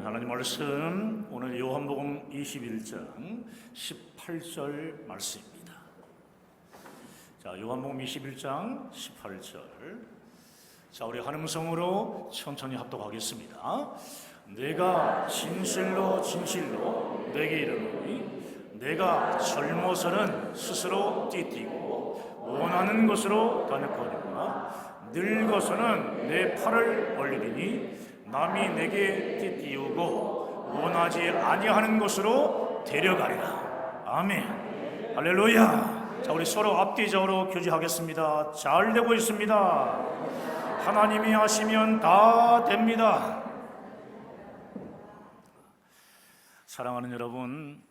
하나님 말씀, 오늘 요한복음 21장 18절 말씀입니다. 자, 요한복음 21장 18절. 자, 우리 한 음성으로 천천히 합독하겠습니다. 내가 진실로 진실로 내게 이르노니 내가 젊어서는 스스로 띠띠고 원하는 곳으로 다녔거니와 늙어서는 내 팔을 벌리리니 남이 내게 띠띠우고 원하지 아니하는 곳으로 데려가리라. 아멘. 할렐루야. 자, 우리 서로 앞뒤적으로 교제하겠습니다. 잘 되고 있습니다. 하나님이 하시면 다 됩니다. 사랑하는 여러분,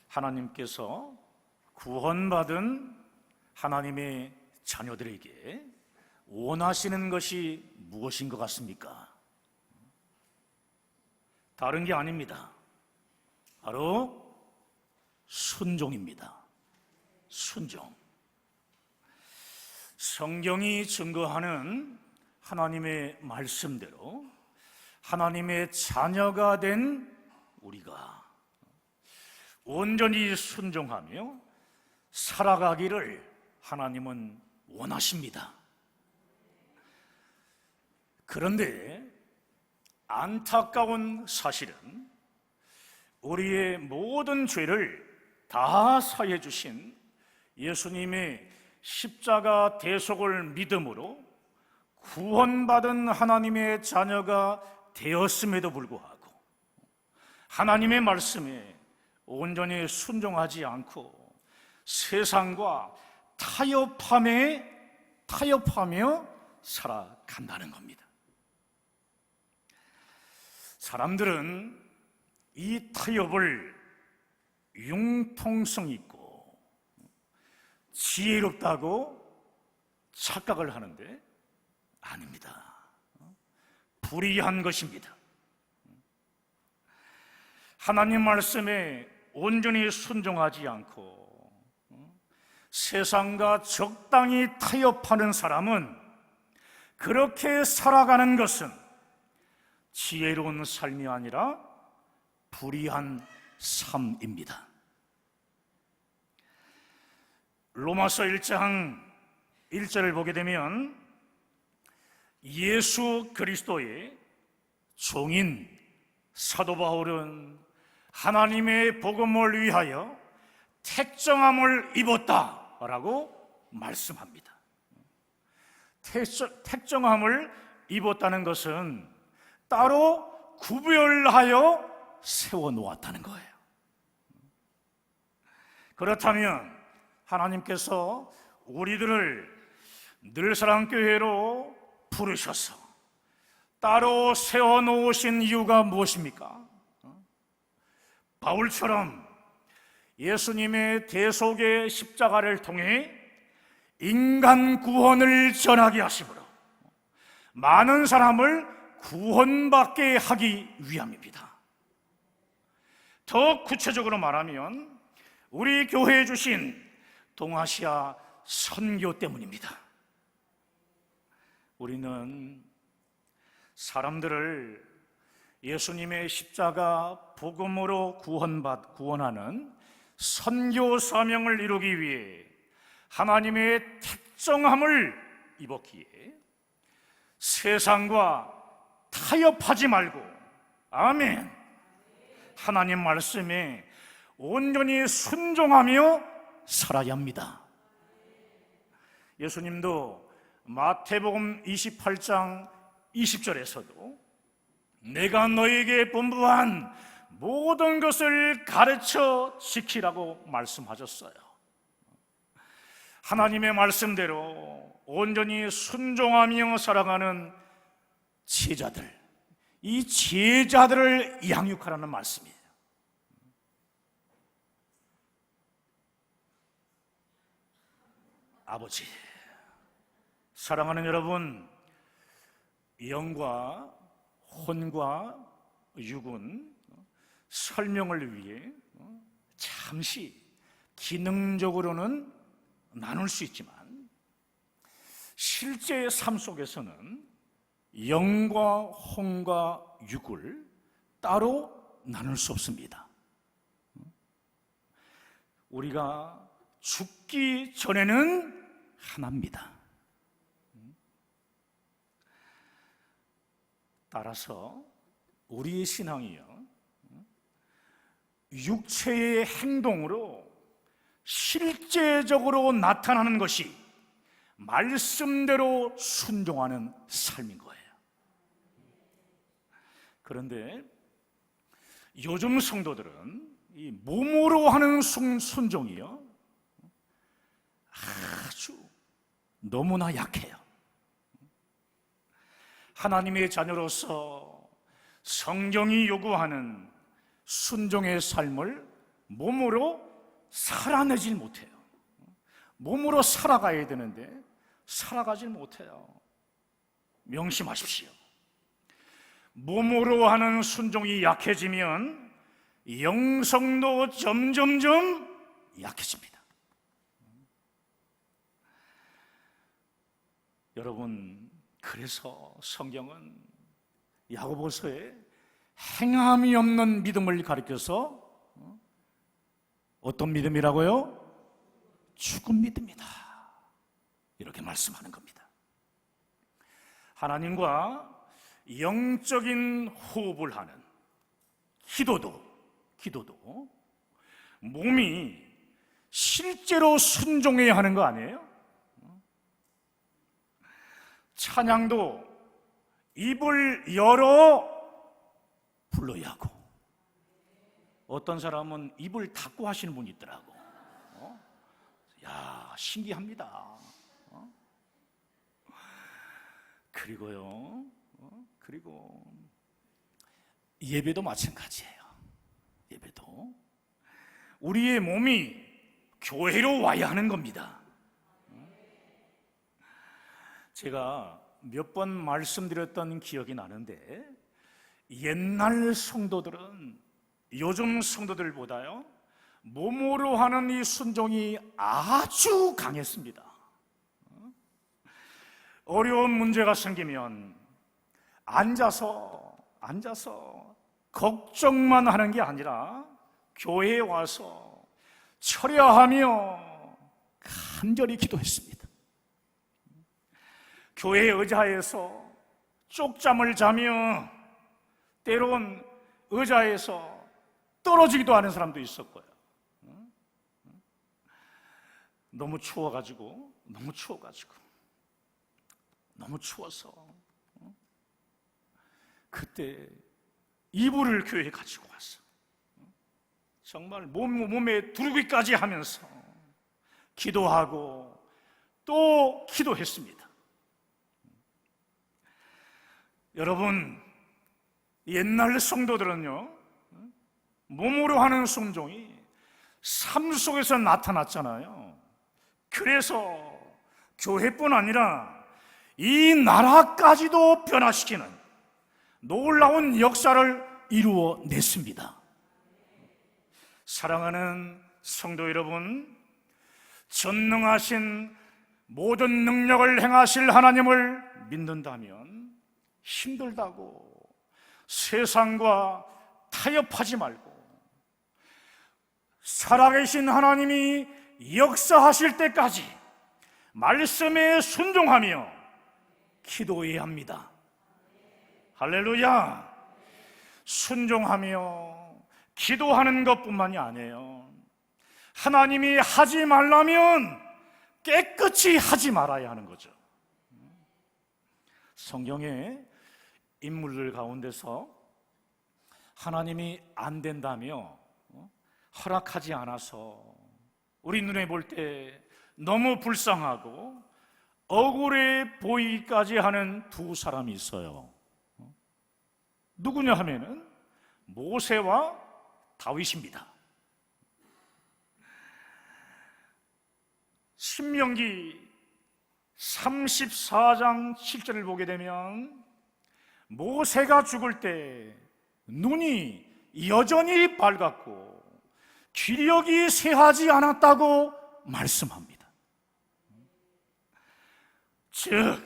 하나님께서 구원받은 하나님의 자녀들에게 원하시는 것이 무엇인 것 같습니까? 다른 게 아닙니다. 바로 순종입니다. 순종. 성경이 증거하는 하나님의 말씀대로 하나님의 자녀가 된 우리가 온전히 순종하며 살아가기를 하나님은 원하십니다. 그런데 안타까운 사실은 우리의 모든 죄를 다 사해 주신 예수님의 십자가 대속을 믿음으로 구원받은 하나님의 자녀가 되었음에도 불구하고 하나님의 말씀에 온전히 순종하지 않고 세상과 타협하며 살아간다는 겁니다. 사람들은 이 타협을 융통성 있고 지혜롭다고 착각을 하는데 아닙니다. 불의한 것입니다. 하나님 말씀에 온전히 순종하지 않고 세상과 적당히 타협하는 사람은 그렇게 살아가는 것은 지혜로운 삶이 아니라 불의한 삶입니다. 로마서 1장 1절을 보게 되면 예수 그리스도의 종인 사도 바울은 하나님의 복음을 위하여 택정함을 입었다라고 말씀합니다. 택정함을 입었다는 것은 따로 구별하여 세워놓았다는 거예요. 그렇다면 하나님께서 우리들을 늘사랑교회로 부르셔서 따로 세워놓으신 이유가 무엇입니까? 바울처럼 예수님의 대속의 십자가를 통해 인간 구원을 전하게 하심으로 많은 사람을 구원받게 하기 위함입니다. 더 구체적으로 말하면 우리 교회에 주신 동아시아 선교 때문입니다. 우리는 사람들을 예수님의 십자가 복음으로 구원하는 선교 사명을 이루기 위해 하나님의 택정함을 입었기에 세상과 타협하지 말고 아멘 하나님 말씀에 온전히 순종하며 살아야 합니다. 예수님도 마태복음 28장 20절에서도 내가 너에게 분부한 모든 것을 가르쳐 지키라고 말씀하셨어요. 하나님의 말씀대로 온전히 순종하며 살아가는 제자들, 이 제자들을 양육하라는 말씀이에요. 아버지, 사랑하는 여러분, 영과 혼과 육은 설명을 위해 잠시 기능적으로는 나눌 수 있지만 실제 삶 속에서는 영과 혼과 육을 따로 나눌 수 없습니다. 우리가 죽기 전에는 하나입니다. 따라서 우리의 신앙이요, 육체의 행동으로 실제적으로 나타나는 것이 말씀대로 순종하는 삶인 거예요. 그런데 요즘 성도들은 이 몸으로 하는 순종이요, 아주 너무나 약해요. 하나님의 자녀로서 성경이 요구하는 순종의 삶을 몸으로 살아내질 못해요. 몸으로 살아가야 되는데 살아가질 못해요. 명심하십시오. 몸으로 하는 순종이 약해지면 영성도 점점점 약해집니다. 여러분, 그래서 성경은 야고보서에 행함이 없는 믿음을 가리켜서 어떤 믿음이라고요? 죽은 믿음이다, 이렇게 말씀하는 겁니다. 하나님과 영적인 호흡을 하는 기도도 몸이 실제로 순종해야 하는 거 아니에요? 찬양도 입을 열어 불러야 하고, 어떤 사람은 입을 닫고 하시는 분이 있더라고. 야, 신기합니다. 그리고요, 그리고 예배도 마찬가지예요. 예배도 우리의 몸이 교회로 와야 하는 겁니다. 제가 몇 번 말씀드렸던 기억이 나는데, 옛날 성도들은 요즘 성도들보다요 몸으로 하는 이 순종이 아주 강했습니다. 어려운 문제가 생기면 앉아서 걱정만 하는 게 아니라 교회에 와서 철야하며 간절히 기도했습니다. 교회 의자에서 쪽잠을 자며 때론 의자에서 떨어지기도 하는 사람도 있었고요. 너무 추워가지고 너무 추워서 그때 이불을 교회에 가지고 왔어. 정말 몸에 두르기까지 하면서 기도하고 또 기도했습니다. 여러분, 옛날 성도들은요 몸으로 하는 순종이 삶 속에서 나타났잖아요. 그래서 교회뿐 아니라 이 나라까지도 변화시키는 놀라운 역사를 이루어냈습니다. 사랑하는 성도 여러분, 전능하신 모든 능력을 행하실 하나님을 믿는다면 힘들다고 세상과 타협하지 말고 살아계신 하나님이 역사하실 때까지 말씀에 순종하며 기도해야 합니다. 할렐루야! 순종하며 기도하는 것뿐만이 아니에요. 하나님이 하지 말라면 깨끗이 하지 말아야 하는 거죠. 성경의 인물들 가운데서 하나님이 안 된다며 허락하지 않아서 우리 눈에 볼 때 너무 불쌍하고 억울해 보이기까지 하는 두 사람이 있어요. 누구냐 하면은 모세와 다윗입니다. 신명기 34장 7절을 보게 되면 모세가 죽을 때 눈이 여전히 밝았고 기력이 쇠하지 않았다고 말씀합니다. 즉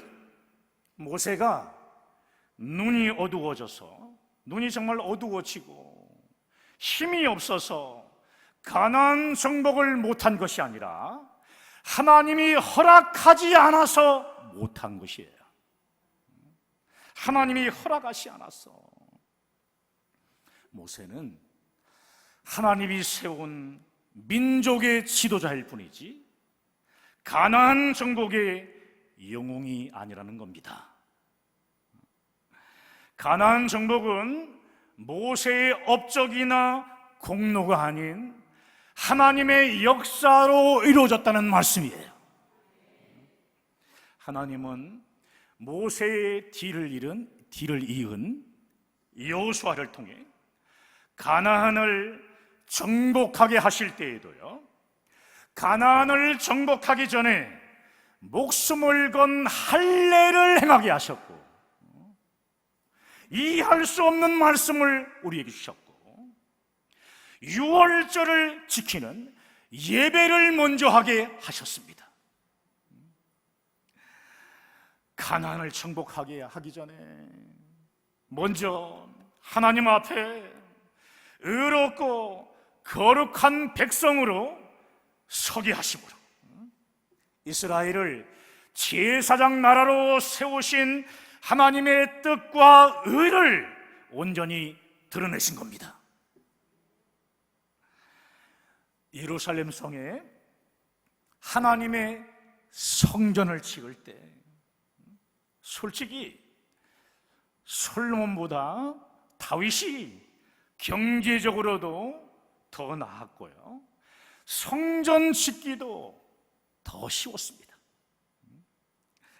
모세가 눈이 어두워져서 눈이 정말 어두워지고 힘이 없어서 가나안 정복을 못한 것이 아니라 하나님이 허락하지 않아서 못한 것이에요. 하나님이 허락하지 않았어. 모세는 하나님이 세운 민족의 지도자일 뿐이지 가나안 정복의 영웅이 아니라는 겁니다. 가나안 정복은 모세의 업적이나 공로가 아닌 하나님의 역사로 이루어졌다는 말씀이에요. 하나님은 모세의 뒤를 이은 여호수아를 통해 가나안을 정복하게 하실 때에도요, 가나안을 정복하기 전에 목숨을 건 할례를 행하게 하셨고, 이해할 수 없는 말씀을 우리에게 주셨고, 유월절을 지키는 예배를 먼저 하게 하셨습니다. 가나안을 정복하게 하기 전에 먼저 하나님 앞에 의롭고 거룩한 백성으로 서게 하심으로 이스라엘을 제사장 나라로 세우신 하나님의 뜻과 의를 온전히 드러내신 겁니다. 예루살렘 성에 하나님의 성전을 지을 때 솔직히 솔로몬보다 다윗이 경제적으로도 더 나았고요, 성전 짓기도 더 쉬웠습니다.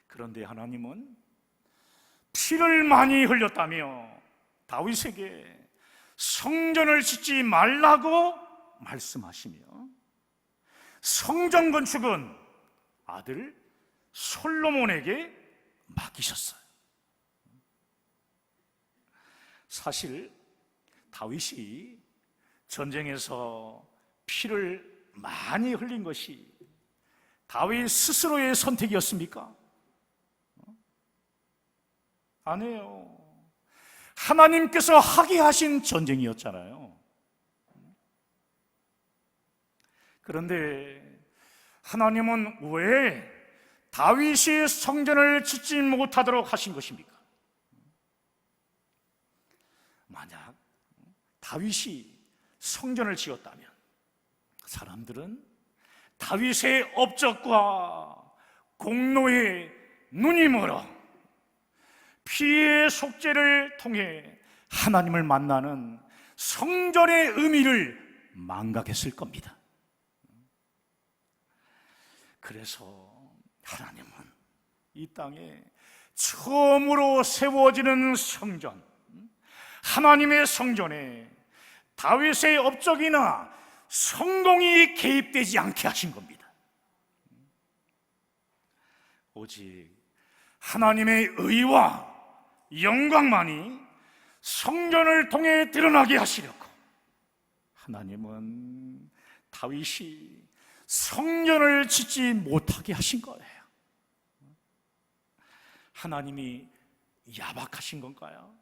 그런데 하나님은 피를 많이 흘렸다며 다윗에게 성전을 짓지 말라고 말씀하시며 성전 건축은 아들 솔로몬에게 맡기셨어요. 사실 다윗이 전쟁에서 피를 많이 흘린 것이 다윗 스스로의 선택이었습니까? 아니에요. 하나님께서 하게 하신 전쟁이었잖아요. 그런데 하나님은 왜 다윗이 성전을 짓지 못하도록 하신 것입니까? 만약 다윗이 성전을 지었다면 사람들은 다윗의 업적과 공로에 눈이 멀어 피의 속죄를 통해 하나님을 만나는 성전의 의미를 망각했을 겁니다. 그래서 하나님은 이 땅에 처음으로 세워지는 성전, 하나님의 성전에 다윗의 업적이나 성공이 개입되지 않게 하신 겁니다. 오직 하나님의 의와 영광만이 성전을 통해 드러나게 하시려고 하나님은 다윗이 성전을 짓지 못하게 하신 거예요. 하나님이 야박하신 건가요?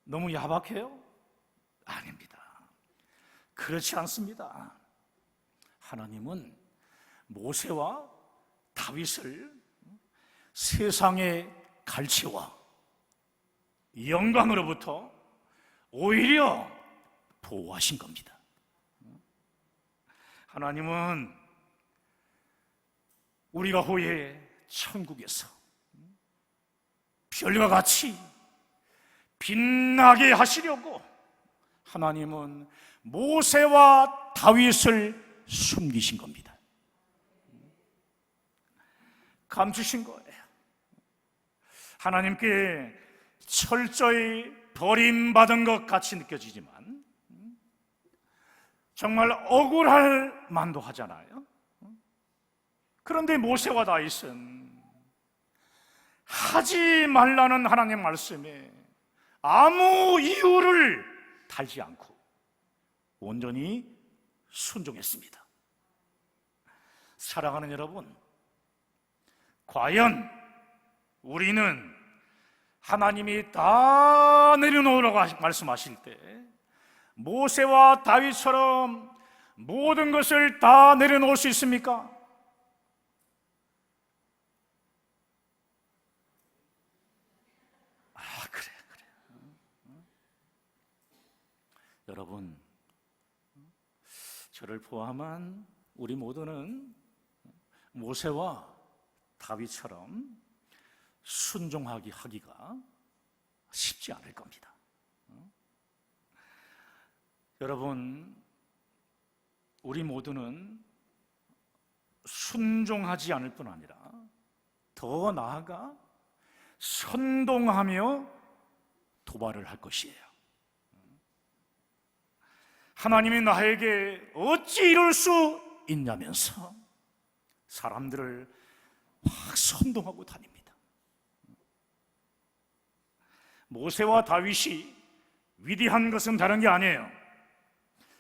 너무 야박해요? 아닙니다. 그렇지 않습니다. 하나님은 모세와 다윗을 세상의 갈치와 영광으로부터 오히려 보호하신 겁니다. 하나님은 우리가 후에 천국에서 별과 같이 빛나게 하시려고 하나님은 모세와 다윗을 숨기신 겁니다. 감추신 거예요. 하나님께 철저히 버림받은 것 같이 느껴지지만 정말 억울할 만도 하잖아요. 그런데 모세와 다윗은 하지 말라는 하나님 말씀에 아무 이유를 달지 않고 온전히 순종했습니다. 사랑하는 여러분, 과연 우리는 하나님이 다 내려놓으라고 말씀하실 때 모세와 다윗처럼 모든 것을 다 내려놓을 수 있습니까? 그래. 여러분, 저를 포함한 우리 모두는 모세와 다윗처럼 순종하기가 쉽지 않을 겁니다. 여러분, 우리 모두는 순종하지 않을 뿐 아니라 더 나아가 선동하며 도발을 할 것이에요. 하나님이 나에게 어찌 이럴 수 있냐면서 사람들을 막 선동하고 다닙니다. 모세와 다윗이 위대한 것은 다른 게 아니에요.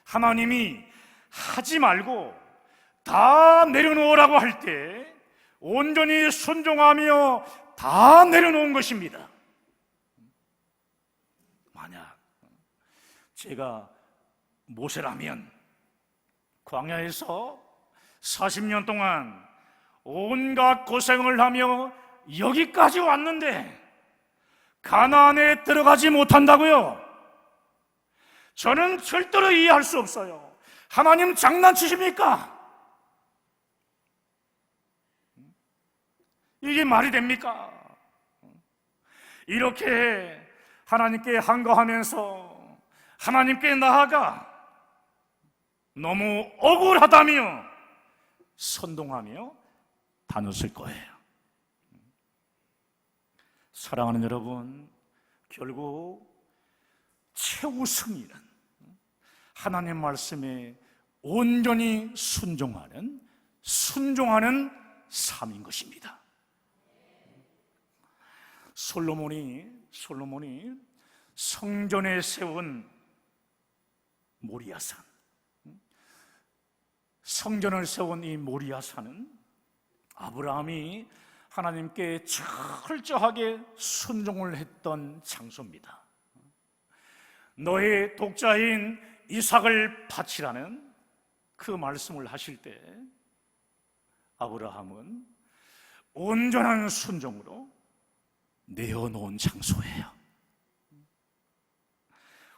하나님이 하지 말고 다 내려놓으라고 할 때 온전히 순종하며 다 내려놓은 것입니다. 만약 제가 모세라면 광야에서 40년 동안 온갖 고생을 하며 여기까지 왔는데 가나안에 들어가지 못한다고요? 저는 절대로 이해할 수 없어요. 하나님 장난치십니까? 이게 말이 됩니까? 이렇게 하나님께 한거하면서 하나님께 나아가 너무 억울하다며 선동하며 다녔을 거예요. 사랑하는 여러분, 결국 최우승이는 하나님 말씀에 온전히 순종하는 삶인 것입니다. 솔로몬이 성전에 세운 모리아산, 성전을 세운 이 모리아산은 아브라함이 하나님께 철저하게 순종을 했던 장소입니다. 너의 독자인 이삭을 바치라는 그 말씀을 하실 때 아브라함은 온전한 순종으로 내어놓은 장소예요.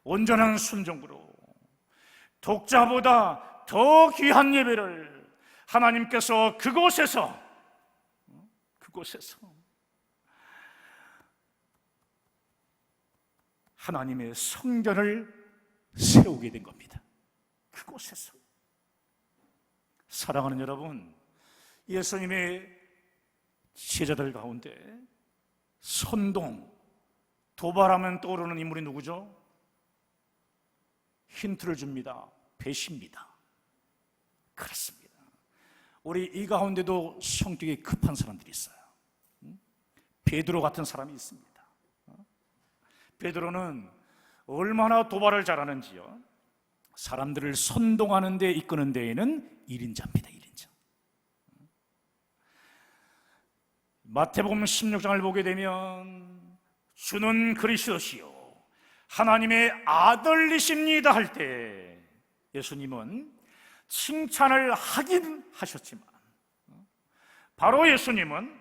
온전한 순종으로 독자보다 더 귀한 예배를 하나님께서 그곳에서 하나님의 성전을 세우게 된 겁니다. 그곳에서. 사랑하는 여러분, 예수님의 제자들 가운데 선동, 도발하면 떠오르는 인물이 누구죠? 힌트를 줍니다. 배시입니다. 그렇습니다. 우리 이 가운데도 성격이 급한 사람들이 있어요. 베드로 같은 사람이 있습니다. 베드로는 얼마나 도발을 잘하는지요. 사람들을 선동하는 데 이끄는 데에는 1인자입니다. 1인자. 마태복음 16장을 보게 되면 주는 그리스도시요 하나님의 아들이십니다 할 때 예수님은 칭찬을 하긴 하셨지만 바로 예수님은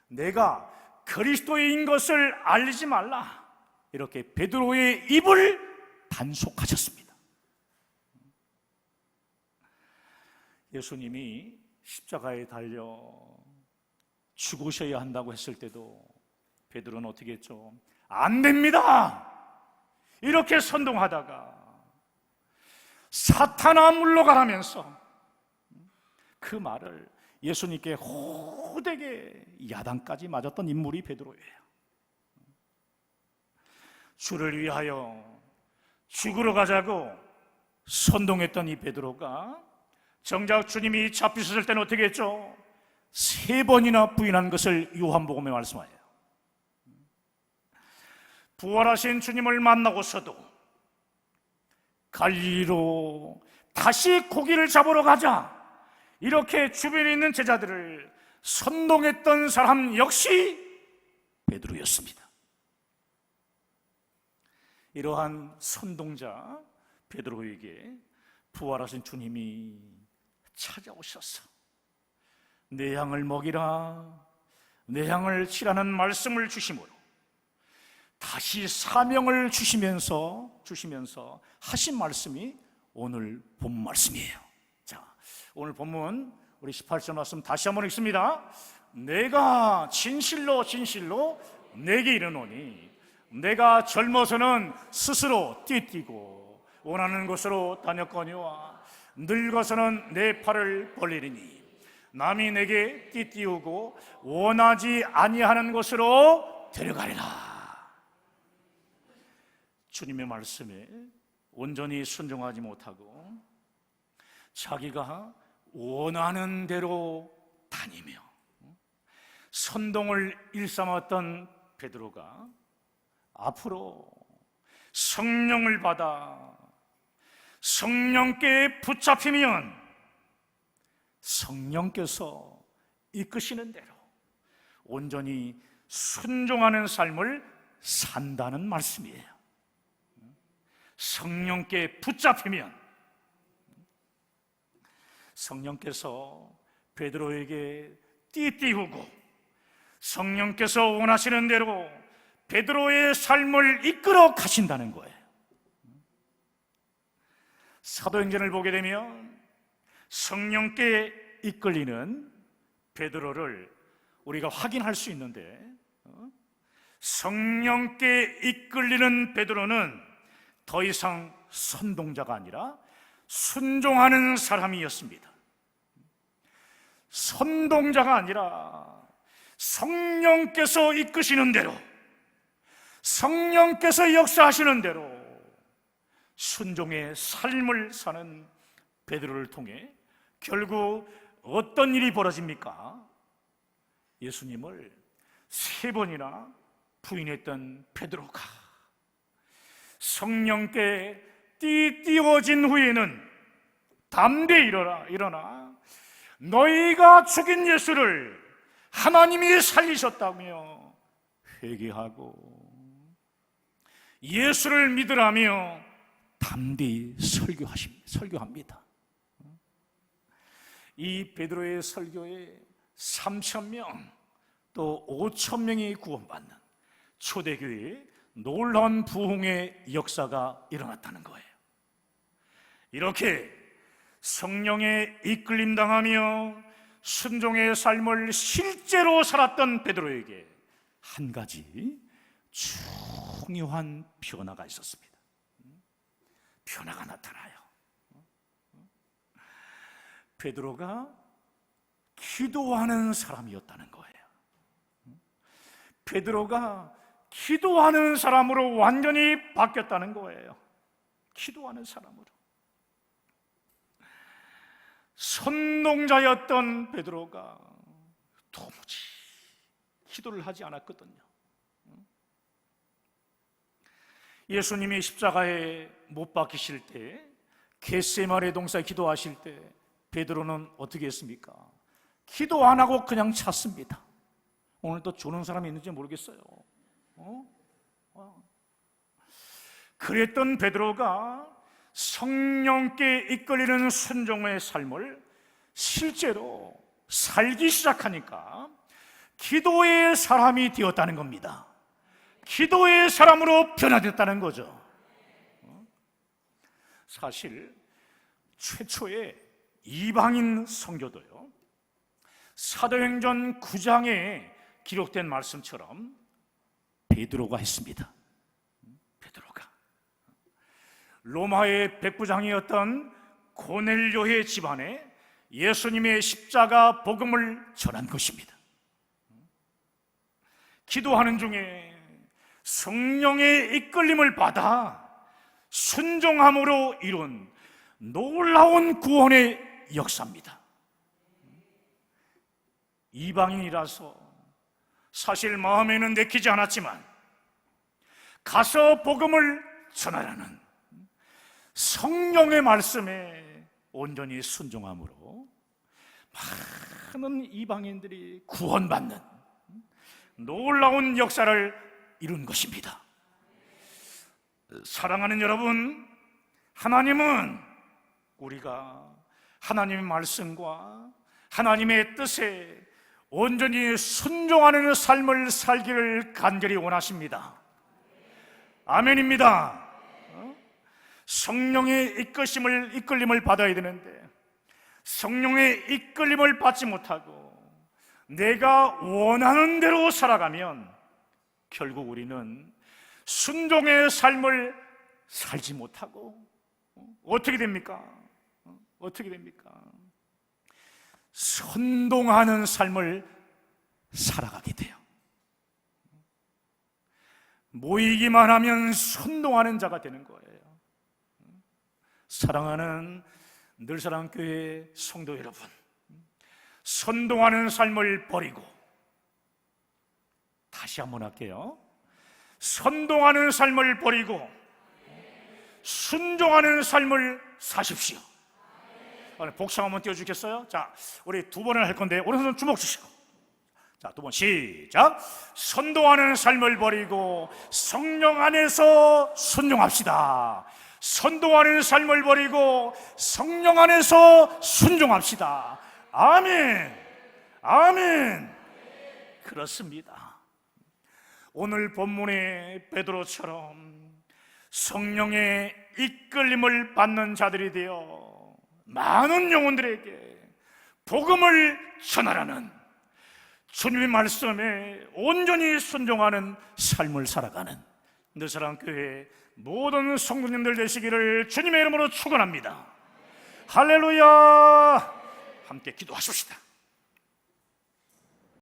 내가 그리스도인 것을 알리지 말라 이렇게 베드로의 입을 단속하셨습니다. 예수님이 십자가에 달려 죽으셔야 한다고 했을 때도 베드로는 어떻게 했죠? 안 됩니다! 이렇게 선동하다가 사탄아 물러가라면서 그 말을 예수님께 호되게 야단까지 맞았던 인물이 베드로예요. 주를 위하여 죽으러 가자고 선동했던 이 베드로가 정작 주님이 잡히셨을 때는 어떻게 했죠? 3번이나 부인한 것을 요한복음에 말씀하여요. 부활하신 주님을 만나고서도 갈릴리로 다시 고기를 잡으러 가자 이렇게 주변에 있는 제자들을 선동했던 사람 역시 베드로였습니다. 이러한 선동자 베드로에게 부활하신 주님이 찾아오셔서 내 양을 먹이라, 내 양을 치라는 말씀을 주심으로 다시 사명을 주시면서 하신 말씀이 오늘 본 말씀이에요. 자, 오늘 본문 우리 18절 말씀 다시 한번 읽습니다. 내가 진실로 내게 이르노니 내가 젊어서는 스스로 띠뛰고 원하는 곳으로 다녔거니와 늙어서는 내 팔을 벌리리니 남이 내게 띠띠우고 원하지 아니하는 곳으로 데려가리라. 주님의 말씀에 온전히 순종하지 못하고 자기가 원하는 대로 다니며 선동을 일삼았던 베드로가 앞으로 성령을 받아 성령께 붙잡히면 성령께서 이끄시는 대로 온전히 순종하는 삶을 산다는 말씀이에요. 성령께 붙잡히면 성령께서 베드로에게 띠띠우고 성령께서 원하시는 대로 베드로의 삶을 이끌어 가신다는 거예요. 사도행전을 보게 되면 성령께 이끌리는 베드로를 우리가 확인할 수 있는데, 성령께 이끌리는 베드로는 더 이상 선동자가 아니라 순종하는 사람이었습니다. 선동자가 아니라 성령께서 이끄시는 대로, 성령께서 역사하시는 대로 순종의 삶을 사는 베드로를 통해 결국 어떤 일이 벌어집니까? 예수님을 3번이나 부인했던 베드로가 성령께 띠띠워진 후에는 담대히 일어나 너희가 죽인 예수를 하나님이 살리셨다며 회개하고 예수를 믿으라며 담대히 설교합니다. 이 베드로의 설교에 3,000명 또 5,000명이 구원받는 초대교회의 놀라운 부흥의 역사가 일어났다는 거예요. 이렇게 성령에 이끌림 당하며 순종의 삶을 실제로 살았던 베드로에게 한 가지 중요한 변화가 있었습니다. 변화가 나타나요. 베드로가 기도하는 사람이었다는 거예요. 베드로가 기도하는 사람으로 완전히 바뀌었다는 거예요. 기도하는 사람으로. 선동자였던 베드로가 도무지 기도를 하지 않았거든요. 예수님이 십자가에 못 박히실 때, 겟세마네 동산에 기도하실 때 베드로는 어떻게 했습니까? 기도 안 하고 그냥 찼습니다. 오늘 또 주는 사람이 있는지 모르겠어요. 그랬던 베드로가 성령께 이끌리는 순종의 삶을 실제로 살기 시작하니까 기도의 사람이 되었다는 겁니다. 기도의 사람으로 변화됐다는 거죠. 사실 최초의 이방인 선교도요, 사도행전 9장에 기록된 말씀처럼 베드로가 했습니다. 베드로가 로마의 백부장이었던 고넬료의 집안에 예수님의 십자가 복음을 전한 것입니다. 기도하는 중에 성령의 이끌림을 받아 순종함으로 이룬 놀라운 구원의 역사입니다. 이방인이라서 사실 마음에는 내키지 않았지만 가서 복음을 전하라는 성령의 말씀에 온전히 순종함으로 많은 이방인들이 구원받는 놀라운 역사를 이룬 것입니다. 사랑하는 여러분, 하나님은 우리가 하나님의 말씀과 하나님의 뜻에 온전히 순종하는 삶을 살기를 간절히 원하십니다. 아멘입니다. 성령의 이끌림을 받아야 되는데 성령의 이끌림을 받지 못하고 내가 원하는 대로 살아가면 결국 우리는 순종의 삶을 살지 못하고 어떻게 됩니까? 어떻게 됩니까? 선동하는 삶을 살아가게 돼요. 모이기만 하면 선동하는 자가 되는 거예요. 사랑하는 늘사랑교회 성도 여러분, 선동하는 삶을 버리고, 다시 한번 할게요. 선동하는 삶을 버리고 순종하는 삶을 사십시오. 복상 한번 띄워주겠어요? 자, 우리 두 번을 할 건데 오른손 주먹 주시고, 자, 두 번 시작. 선동하는 삶을 버리고 성령 안에서 순종합시다. 선동하는 삶을 버리고 성령 안에서 순종합시다. 아멘. 아멘. 그렇습니다. 오늘 본문의 베드로처럼 성령의 이끌림을 받는 자들이 되어 많은 영혼들에게 복음을 전하라는 주님의 말씀에 온전히 순종하는 삶을 살아가는 늘사랑교회 모든 성도님들 되시기를 주님의 이름으로 축원합니다. 할렐루야. 함께 기도하십시다.